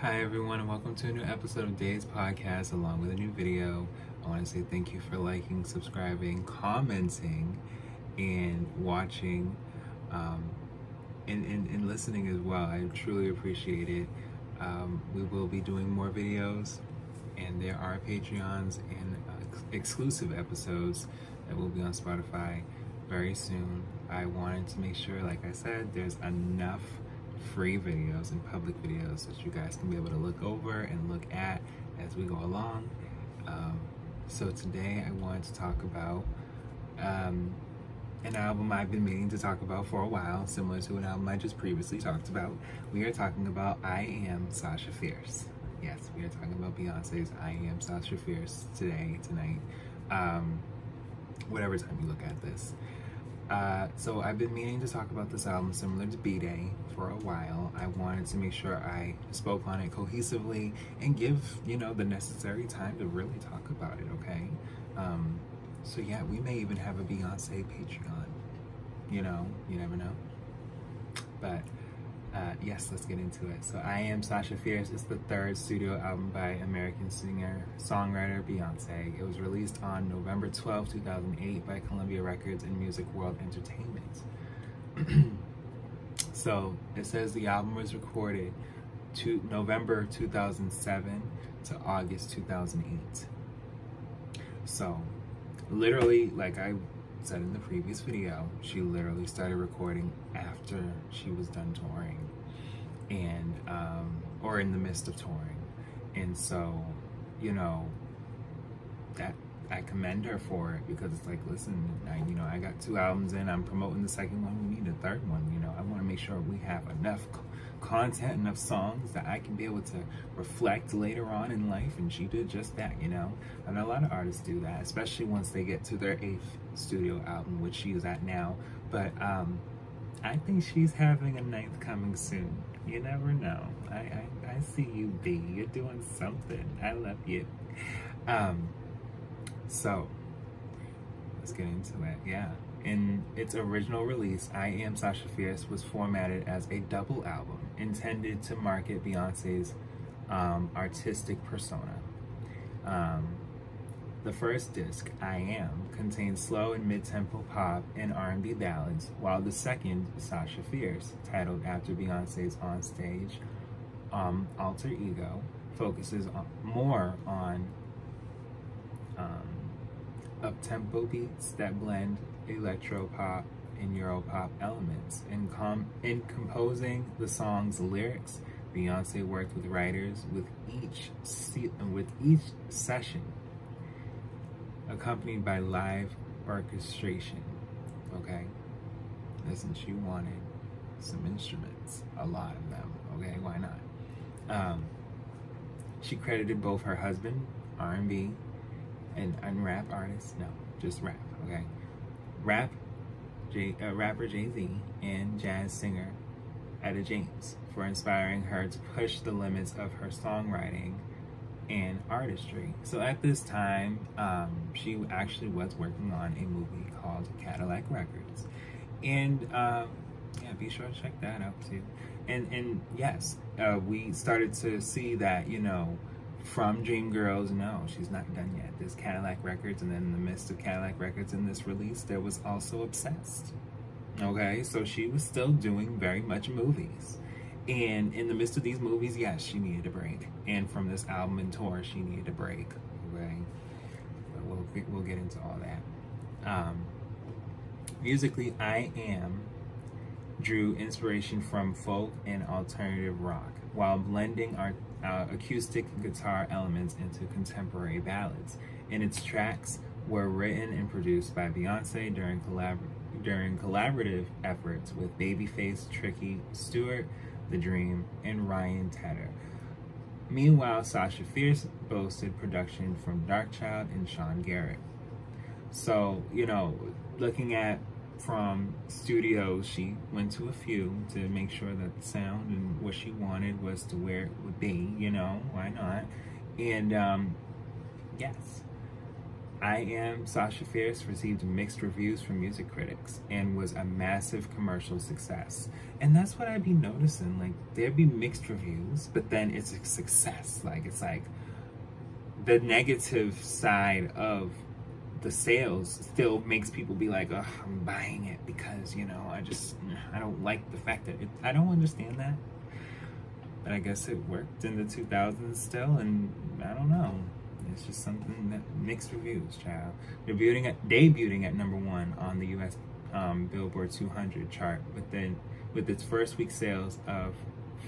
Hi everyone, and welcome to a new episode of Days Podcast along with a new video. I want to say thank you for liking, subscribing, commenting, and watching, and listening as well. I truly appreciate it. We will be doing more videos, and there are Patreons and exclusive episodes that will be on Spotify very soon. I wanted to make sure, like I said, there's enough free videos and public videos that you guys can be able to look over and look at as we go along. So today I wanted to talk about an album I've been meaning to talk about for a while, similar to an album I just previously talked about. We are talking about I Am Sasha Fierce. Yes, we are talking about Beyonce's I Am Sasha Fierce tonight, whatever time you look at this. So I've been meaning to talk about this album similar to B-Day for a while. I wanted to make sure I spoke on it cohesively and give, the necessary time to really talk about it, okay? So yeah, we may even have a Beyonce Patreon. You never know. But yes, let's get into it. So I Am Sasha Fierce is the third studio album by American singer-songwriter Beyoncé. It was released on November 12, 2008 by Columbia Records and Music World Entertainment. So it says the album was recorded November 2007 to August 2008. So literally, like I said in the previous video, she literally started recording after she was done touring and or in the midst of touring. And so, that I commend her for it, because it's like, listen, I got 2 albums in, I'm promoting the second one, we need a third one. I want to make sure we have enough content, enough songs that I can be able to reflect later on in life, and she did just that. And a lot of artists do that, especially once they get to their 8th studio album, which she is at now. But I think she's having a 9th coming soon. You never know. I see you, B. You're doing something. I love you. So let's get into it. Yeah. In its original release, I Am Sasha Fierce was formatted as a double album intended to market Beyonce's artistic persona. The first disc, I Am, contains slow and mid-tempo pop and R&B ballads, while the second, Sasha Fierce, titled after Beyonce's onstage alter ego, focuses more on up-tempo beats that blend electro-pop and Europop elements. In composing the song's lyrics, Beyonce worked with writers with each session accompanied by live orchestration. Okay? Listen, she wanted some instruments, a lot of them. Okay, why not? She credited both her husband, R&B, and rap artist, no, just rap, okay? Rapper Jay-Z and jazz singer Etta James for inspiring her to push the limits of her songwriting and artistry. So at this time, she actually was working on a movie called Cadillac Records. And yeah, be sure to check that out too. And yes, we started to see that, from Dreamgirls, no, she's not done yet. There's Cadillac Records, and then in the midst of Cadillac Records in this release, there was also Obsessed. Okay, so she was still doing very much movies. And in the midst of these movies, yes, she needed a break. And from this album and tour, she needed a break. Okay, but we'll get into all that. Musically, I Am drew inspiration from folk and alternative rock, while blending acoustic guitar elements into contemporary ballads. And its tracks were written and produced by Beyonce during collaborative efforts with Babyface, Tricky Stewart, The Dream, and Ryan Tedder. Meanwhile, Sasha Fierce boasted production from Darkchild and Sean Garrett. So, looking at from studios, she went to a few to make sure that the sound and what she wanted was to where it would be, why not? And yes, I Am Sasha Fierce received mixed reviews from music critics and was a massive commercial success. And that's what I'd be noticing. Like, there'd be mixed reviews, but then it's a success. Like, it's like the negative side of the sales still makes people be like, oh, I'm buying it because, you know, I don't like the fact that I don't understand that. But I guess it worked in the 2000s still, and I don't know. It's just something that mixed reviews, child. Debuting at number 1 on the U.S. Billboard 200 chart with its first week sales of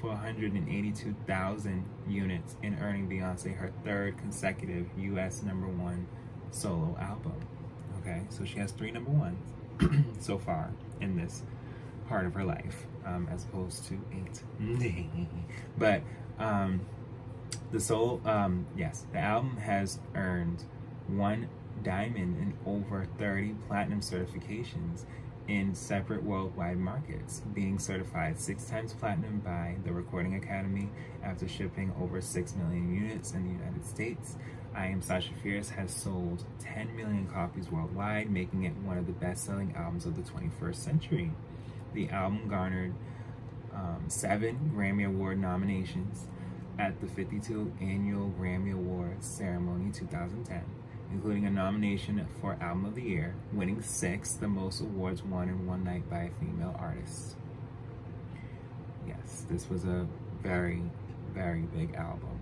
482,000 units and earning Beyoncé her 3rd consecutive U.S. number 1 solo album. Okay, so she has 3 number 1s so far in this part of her life, as opposed to 8. But the album has earned 1 diamond and over 30 platinum certifications in separate worldwide markets, being certified 6 times platinum by the Recording Academy after shipping over 6 million units in the United States. I Am Sasha Fierce has sold 10 million copies worldwide, making it one of the best-selling albums of the 21st century. The album garnered 7 Grammy Award nominations at the 52nd Annual Grammy Awards Ceremony 2010, including a nomination for Album of the Year, winning 6, the most awards won in one night by a female artist. Yes, this was a very, very big album,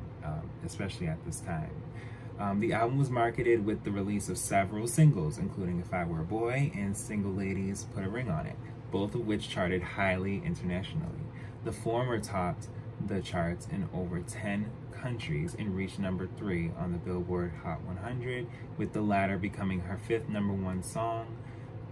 especially at this time. The album was marketed with the release of several singles, including If I Were a Boy and Single Ladies Put a Ring on It, both of which charted highly internationally. The former topped the charts in over 10 countries and reached number 3 on the Billboard Hot 100, with the latter becoming her 5th number 1 song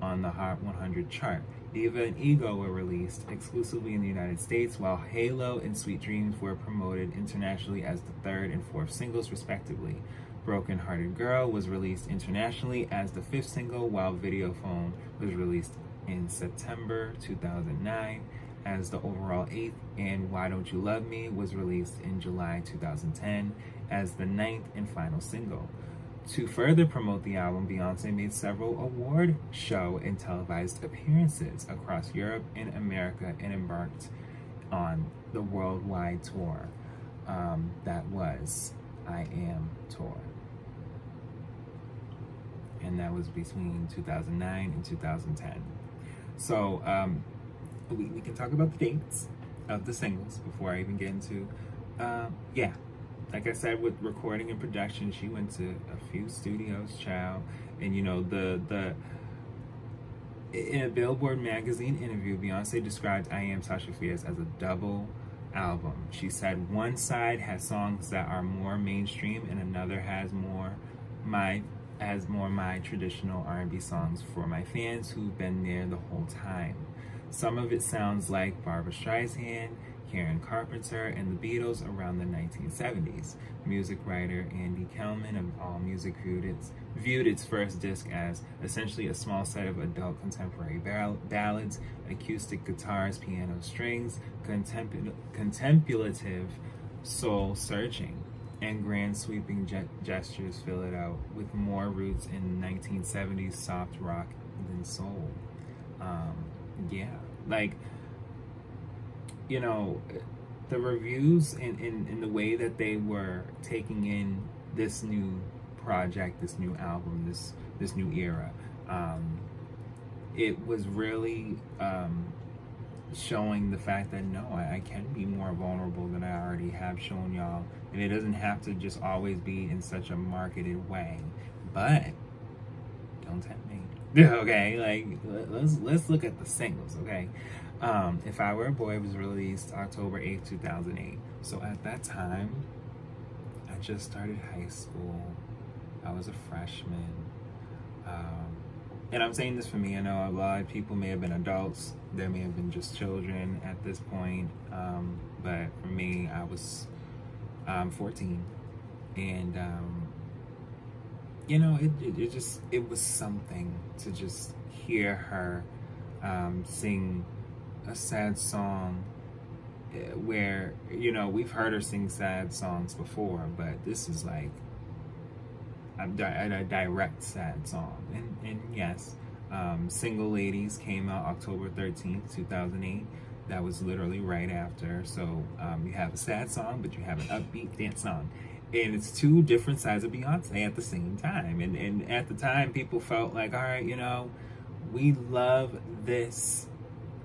on the Hot 100 chart. Diva and Ego were released exclusively in the United States, while Halo and Sweet Dreams were promoted internationally as the 3rd and 4th singles, respectively. Broken Hearted Girl was released internationally as the 5th single, while Video Phone was released in September 2009 as the overall 8th, and Why Don't You Love Me was released in July 2010 as the 9th and final single. To further promote the album, Beyoncé made several award show and televised appearances across Europe and America and embarked on the worldwide tour that was I Am Tour. And that was between 2009 and 2010. So we can talk about the dates of the singles before I even get into, like I said, with recording and production, she went to a few studios, child. And you know, in a Billboard magazine interview, Beyoncé described I Am Sasha Fierce as a double album. She said one side has songs that are more mainstream and another has more my traditional R&B songs for my fans who've been there the whole time. Some of it sounds like Barbra Streisand, Karen Carpenter, and the Beatles around the 1970s. Music writer Andy Kellman of AllMusic viewed its first disc as essentially a small set of adult contemporary ballads, acoustic guitars, piano strings, contemplative soul searching, and grand sweeping gestures fill it out, with more roots in 1970s soft rock than soul. The reviews in the way that they were taking in this new project, this new album, this new era, it was really showing the fact that no, I can be more vulnerable than I already have shown y'all, and it doesn't have to just always be in such a marketed way. But don't tempt me. Okay, like let's look at the singles. Okay, If I Were a Boy was released October 8th, 2008. So at that time, I just started high school. I was a freshman. And I'm saying this for me. I know a lot of people may have been adults. There may have been just children at this point. But for me, I was 14. And, it was something to just hear her sing a sad song where, we've heard her sing sad songs before, but this is like a direct sad song. And yes, Single Ladies came out October 13th, 2008. That was literally right after. So you have a sad song, but you have an upbeat dance song. And it's two different sides of Beyonce at the same time. And at the time, people felt like, all right, you know, we love this.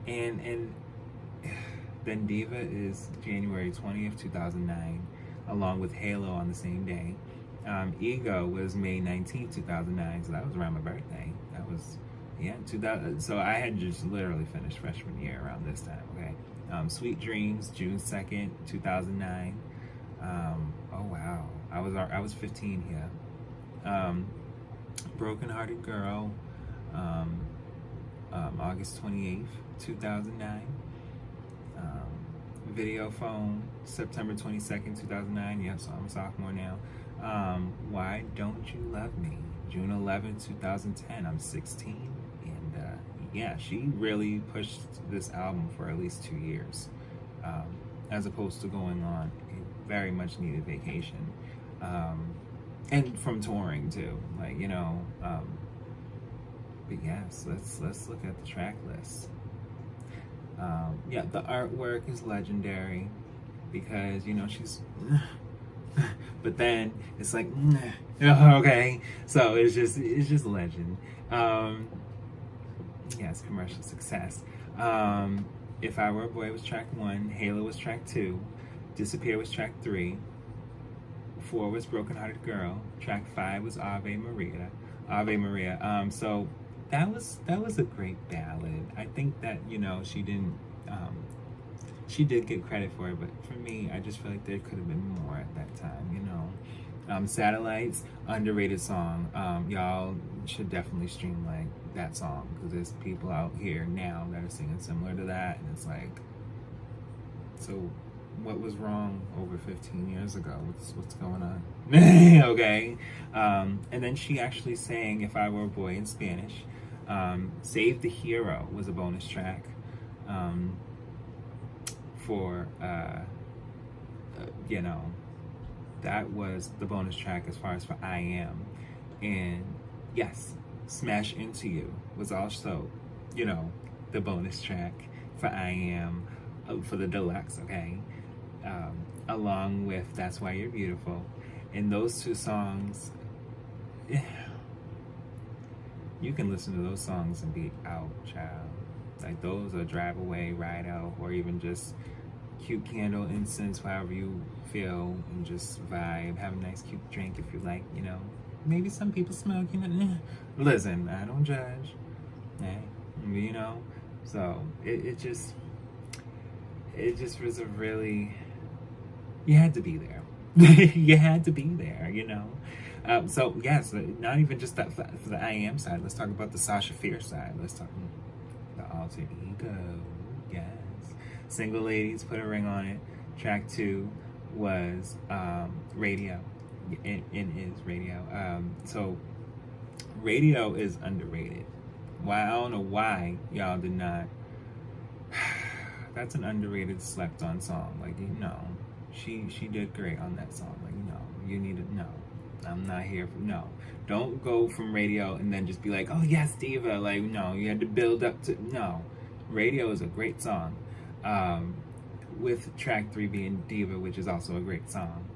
And then Diva is January 20th, 2009, along with Halo on the same day. Ego was May 19th, 2009, so that was around my birthday. That was, yeah, 2000. So I had just literally finished freshman year around this time, okay? Sweet Dreams, June 2nd, 2009. Oh wow, I was 15 here. Broken Hearted Girl, August 28th, 2009. Video Phone, September 22nd, 2009. Yep, so I'm a sophomore now. Why Don't You Love Me, June 11th, 2010. I'm 16. And yeah, she really pushed this album for at least 2 years, as opposed to going on a very much needed vacation. And from touring too, like, you know. But yes, let's look at the track list. Yeah, the artwork is legendary because, you know, she's but then it's like okay, so it's just legend. Yes, commercial success. If I Were a Boy was track 1, Halo was track 2, Disappear was track 3, 4 was Broken Hearted Girl, track 5 was Ave Maria. So that was a great ballad. I think that, you know, she did get credit for it, but for me, I just feel like there could have been more at that time, you know. Satellites, underrated song. Y'all should definitely stream like that song, because there's people out here now that are singing similar to that, and it's like, so what was wrong over 15 years ago? What's going on? Okay. And then she actually sang If I Were a Boy in Spanish. Save the Hero was a bonus track for you know, that was the bonus track as far as for I Am. And yes, Smash Into You was also, you know, the bonus track for I Am, for the deluxe, okay? Along with That's Why You're Beautiful. And those two songs, you can listen to those songs and be out, child. Like, those are Drive Away, Ride Out, or even just cute candle, incense, however you feel, and just vibe. Have a nice cute drink if you like, you know. Maybe some people smoke, you know. Listen, I don't judge. Hey, you know. So it just was a really, you had to be there. You had to be there, you know. So yes, not even just that for the I Am side. Let's talk about the Sasha Fierce side. Let's talk about the Alter Ego. Yes, Single Ladies, Put a Ring on It. Track 2 was Radio. It is Radio. So Radio is underrated. Why, I don't know why y'all did not. That's an underrated, slept on song. Like, you know, she did great on that song. Like, you know, you need to know. I'm not here for, no. Don't go from Radio and then just be like, oh yes, Diva. Like, no, you had to build up to, no. Radio is a great song. With track 3 being Diva, which is also a great song.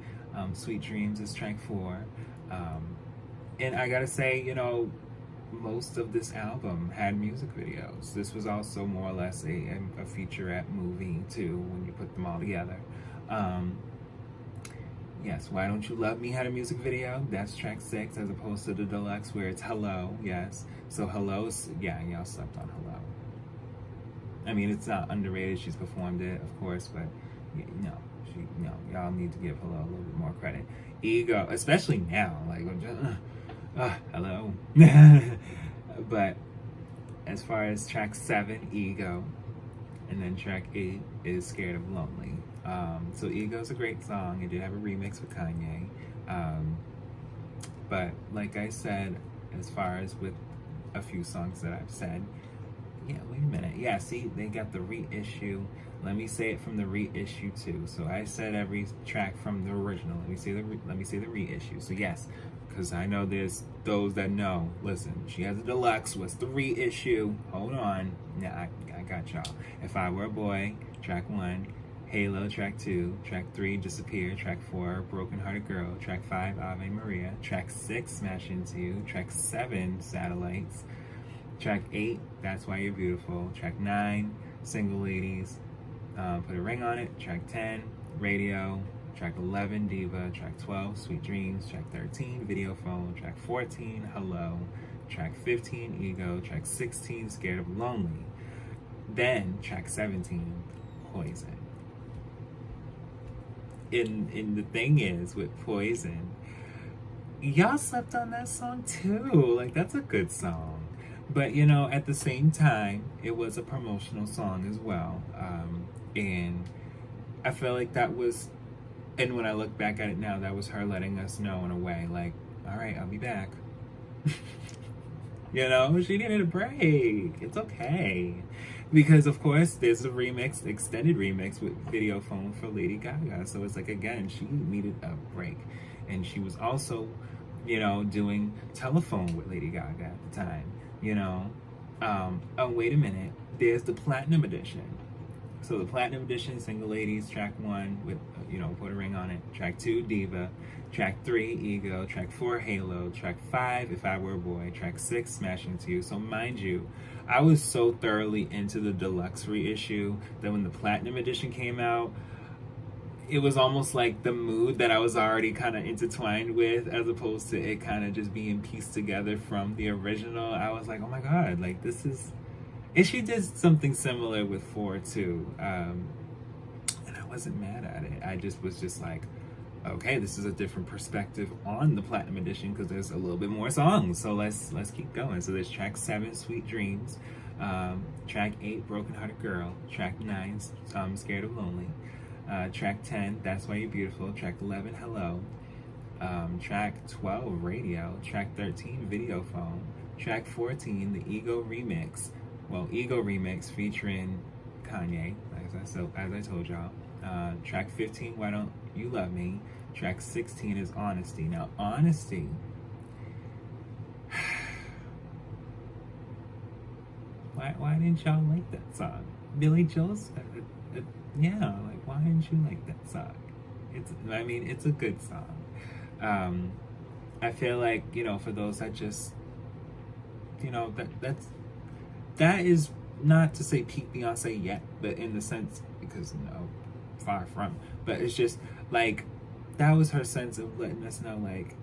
Sweet Dreams is track 4. And I gotta say, you know, most of this album had music videos. This was also more or less a featurette movie too, when you put them all together. Yes, Why Don't You Love Me had a music video. That's track 6, as opposed to the deluxe where it's Hello. Yes, so Hello's, yeah, y'all slept on Hello. I mean, it's not underrated. She's performed it, of course, but y'all need to give Hello a little bit more credit. Ego, especially now, like, hello. But as far as track 7, Ego, and then track 8 is Scared of Lonely. So Ego's a great song. It did have a remix with Kanye. But like I said, as far as with a few songs that I've said, yeah, wait a minute. Yeah, see, they got the reissue. Let me say it from the reissue too. So I said every track from the original. Let me say the reissue. So yes, because I know there's those that know. Listen, she has a deluxe with the reissue. Hold on. Nah, I got y'all. If I Were a Boy, track 1. Halo, track 2. Track 3, Disappear. Track 4, Broken Hearted Girl. Track 5, Ave Maria. Track 6, Smash Into You. Track 7, Satellites. Track 8, That's Why You're Beautiful. Track 9, Single Ladies. Put a Ring on It. Track 10, Radio. Track 11, Diva. Track 12, Sweet Dreams. Track 13, Video Phone. Track 14, Hello. Track 15, Ego. Track 16, Scared of Lonely. Then track 17, Poison. And the thing is, with Poison, y'all slept on that song too. Like, that's a good song. But, you know, at the same time, it was a promotional song as well. And I feel like that was, and when I look back at it now, that was her letting us know in a way, like, all right, I'll be back. You know, she needed a break. It's okay. Because, of course, there's a remix, extended remix with Video Phone for Lady Gaga. So it's like, again, she needed a break. And she was also, you know, doing Telephone with Lady Gaga at the time, you know. Oh, wait a minute. There's the Platinum Edition. So the Platinum Edition, Single Ladies, track 1 with, you know, Put a Ring on It. Track 2, Diva. Track 3, Ego. Track 4, Halo. Track 5, If I Were a Boy. Track 6, Smash Into You. So mind you, I was so thoroughly into the deluxe reissue that when the Platinum Edition came out, it was almost like the mood that I was already kind of intertwined with, as opposed to it kind of just being pieced together from the original. I was like, oh my God, like this is... And she did something similar with 4 too. And I wasn't mad at it. I just was just like, okay, this is a different perspective on the Platinum Edition because there's a little bit more songs. So let's keep going. So there's track 7, Sweet Dreams. Track 8, Broken Hearted Girl. Track 9, Scared of Lonely. Track 10, That's Why You're Beautiful. Track 11, Hello. Track 12, Radio. Track 13, Video Phone. Track 14, the Ego Remix. Well, Ego Remix featuring Kanye, as I told y'all. Track 15, Why Don't You Love Me. Track 16 is Honesty. Now, Honesty, why didn't y'all like that song? Billy Joel said it, yeah, like, why didn't you like that song? It's a good song. I feel like, you know, for those that just, you know, that is not to say peak Beyonce yet, but in the sense, because, no, far from, but it's just like, that was her sense of letting us know, like,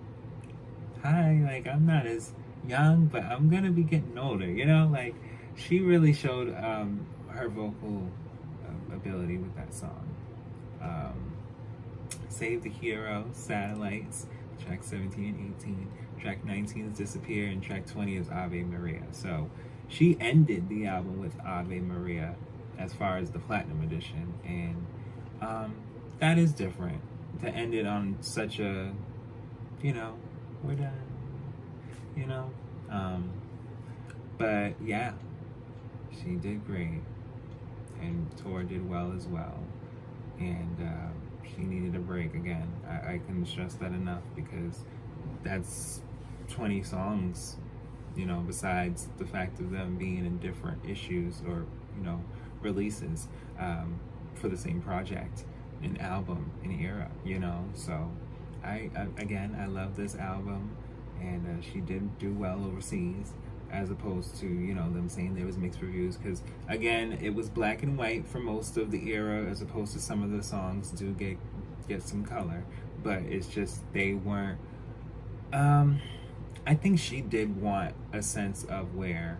hi, like, I'm not as young, but I'm gonna be getting older, you know, like, she really showed her vocal ability with that song. Save the Hero, Satellites, track 17 and 18, track 19 is Disappear, and track 20 is Ave Maria. So she ended the album with Ave Maria as far as the Platinum Edition, and that is different to end it on such a, you know, we're done, you know. But yeah, she did great, and Tor did well as well, and she needed a break again. I couldn't stress that enough, because that's 20 songs, you know, besides the fact of them being in different issues or, you know, releases for the same project, an album, an era, you know. So I love this album, and she did do well overseas, as opposed to, you know, them saying there was mixed reviews, because again, it was black and white for most of the era, as opposed to some of the songs do get some color, but it's just they weren't. I think she did want a sense of where,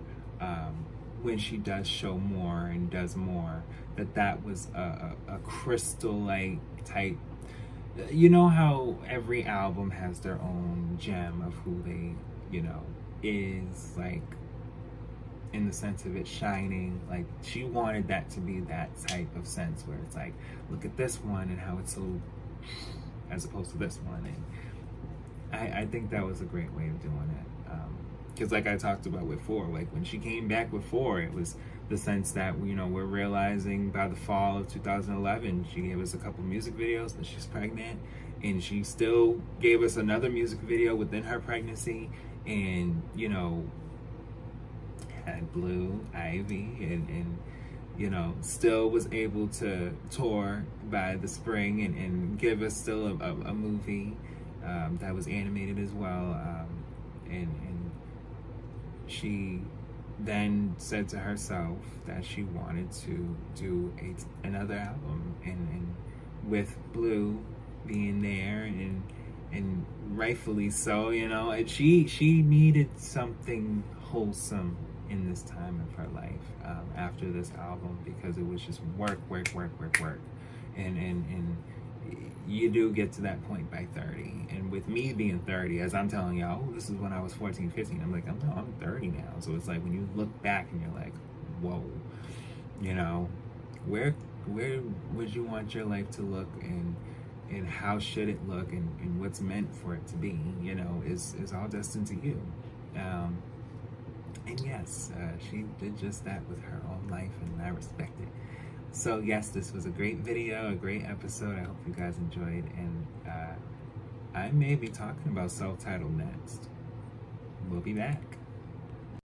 when she does show more and does more, that was a crystal light type. You know how every album has their own gem of who they, you know, is, like, in the sense of it shining. Like, she wanted that to be that type of sense where it's like, look at this one and how it's so, as opposed to this one. And I think that was a great way of doing it. Because like I talked about with 4, like when she came back with 4, it was the sense that, you know, we're realizing by the fall of 2011, she gave us a couple music videos that she's pregnant, and she still gave us another music video within her pregnancy, and you know, had Blue Ivy, and you know, still was able to tour by the spring and give us still a movie that was animated as well, and she then said to herself that she wanted to do another album, and with Blue being there, and rightfully so, you know, and she needed something wholesome in this time of her life after this album, because it was just work, and you do get to that point by 30. And with me being 30, as I'm telling y'all, oh, this is when I was 14, 15, I'm like, I'm 30 now. So it's like when you look back and you're like, whoa, you know, where would you want your life to look, and how should it look, and what's meant for it to be, you know, is all destined to you. And yes, she did just that with her own life, and I respect it. So yes, this was a great video, a great episode. I hope you guys enjoyed, and I may be talking about Self-Titled next. We'll be back.